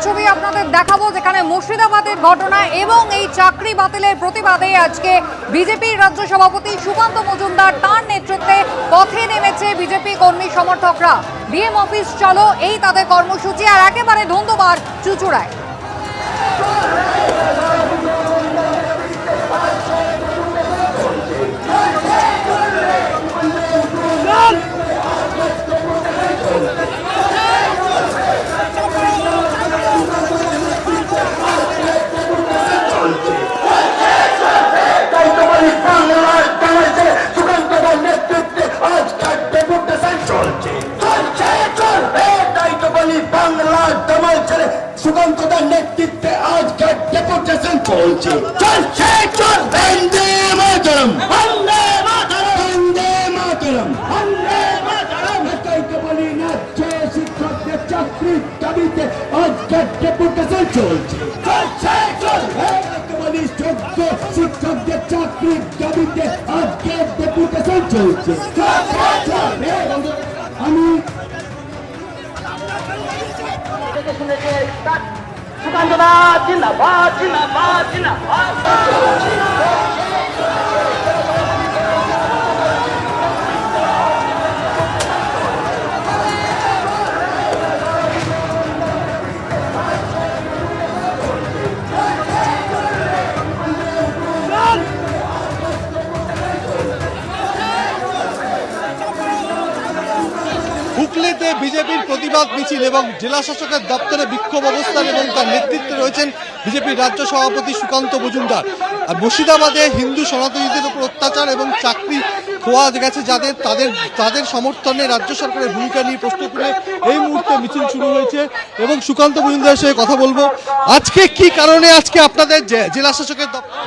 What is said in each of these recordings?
ছবি আপনাদের দেখাবো, যেখানে মুর্শিদাবাদের ঘটনা এবং এই চাকরি বাতিলের প্রতিবাদে আজকে বিজেপির রাজ্য সভাপতি সুকান্ত মজুমদার তার নেতৃত্বে পথে নেমেছে বিজেপি কর্মী সমর্থকরা। ডিএম অফিস চলো, এই তাদের কর্মসূচি, আর একেবারে ধুন্ধুমার চুঁচুড়ায়। সুকান্তদার নেতৃত্বে আজকের ডেপুটেশন চলছে। চলছে চল বন্দে মাতরম, বন্দে মাতরম, বন্দে মাতরম, বন্দে মাতরম। এটাইকে বলি না, যে শিক্ষকদের চাকরির দাবিতে আজকের ডেপুটেশন চলছে। চলছে চল এটাইকে বলি যোগ্য শিক্ষকদের চাকরির দাবিতে আজকের ডেপুটেশন চলছে। আমি সুকান্তদা জিন্দাবাদ, জিন্দাবাদ, জিন্দাবাদ। হুগলিতে বিজেপির প্রতিবাদ মিছিল এবং জেলা শাসকের দপ্তরে বিক্ষোভ অবস্থান এবং তার নেতৃত্বে রয়েছেন বিজেপির রাজ্য সভাপতি সুকান্ত মজুমদার। আর মুর্শিদাবাদে হিন্দু সনাতনীদের উপর অত্যাচার এবং চাকরি খোয়া গেছে তাদের সমর্থনে রাজ্য সরকারের ভূমিকা নিয়ে প্রশ্ন তুলে এই মুহূর্তে মিছিল শুরু হয়েছে এবং সুকান্ত মজুমদারের সঙ্গে কথা বলবো। আজকে কি কারণে আজকে আপনাদের জেলা শাসকের দপ্তর?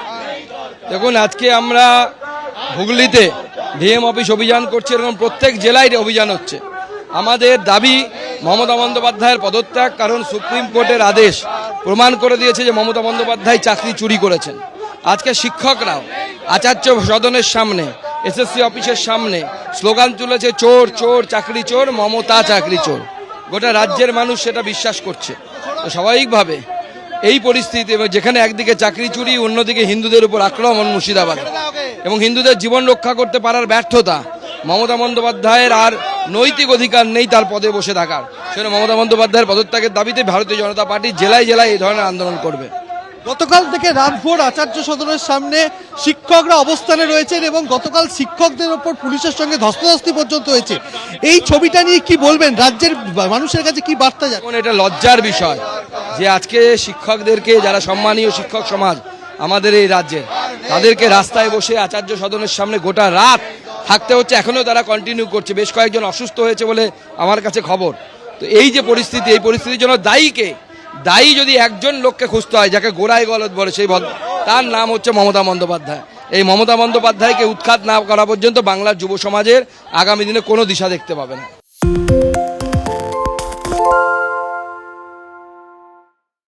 দেখুন, আজকে আমরা হুগলিতে ডিএম অফিস অভিযান করছি এবং প্রত্যেক জেলায় অভিযান হচ্ছে। আমাদের দাবি মমতা বন্দ্যোপাধ্যায়ের পদত্যাগ, কারণ সুপ্রিম কোর্টের আদেশ প্রমাণ করে দিয়েছে যে মমতা বন্দ্যোপাধ্যায় চাকরি চুরি করেছেন। আজকে শিক্ষকরাও আচার্য সদনের সামনে, এসএসসি অফিসের সামনে স্লোগান তুলেছে, চোর চোর চাকরি চোর, মমতা চাকরি চোর। গোটা রাজ্যের মানুষ সেটা বিশ্বাস করছে। তো স্বাভাবিকভাবে এই পরিস্থিতি, যেখানে একদিকে চাকরি চুরি, অন্যদিকে হিন্দুদের উপর আক্রমণ মুর্শিদাবাদে, এবং হিন্দুদের জীবন রক্ষা করতে পারার ব্যর্থতা, মমতা বন্দ্যোপাধ্যায়ের আর নৈতিক অধিকার নেই তার পদে বসে থাকার। সেজন্য মমতা বন্দ্যোপাধ্যায়ের পদত্যাগের দাবিতে ভারতীয় জনতা পার্টি জেলায় জেলায় এই ধরনের আন্দোলন করবে। গতকাল থেকে রাতভর আচার্য সদনের সামনে শিক্ষকরা অবস্থানে রয়েছেন এবং গতকাল শিক্ষকদের ওপর পুলিশের সঙ্গে ধস্তাধস্তি পর্যন্ত হয়েছে। এই ছবিটা নিয়ে কি বলবেন? রাজ্যের মানুষের কাছে কি বার্তা যাবে? এটা লজ্জার বিষয় যে আজকে শিক্ষকদেরকে, যারা সম্মানীয় শিক্ষক সমাজ আমাদের এই রাজ্যে, তাদেরকে রাস্তায় বসে আচার্য সদনের সামনে গোটা রাত থাকতে হচ্ছে। এখনো তারা কন্টিনিউ করছে। বেশ কয়েকজন অসুস্থ হয়েছে বলে আমার কাছে খবর। তো এই যে পরিস্থিতি, এই পরিস্থিতির জন্য দায়ী যদি একজন লোককে খুঁজতে হয়, যাকে গোড়ায় গলদ বলে, সেই তার নাম হচ্ছে মমতা বন্দ্যোপাধ্যায়। এই মমতা বন্দ্যোপাধ্যায়কে উৎখাত না করা পর্যন্ত বাংলার যুব সমাজের আগামী দিনে কোনো দিশা দেখতে পাবে না।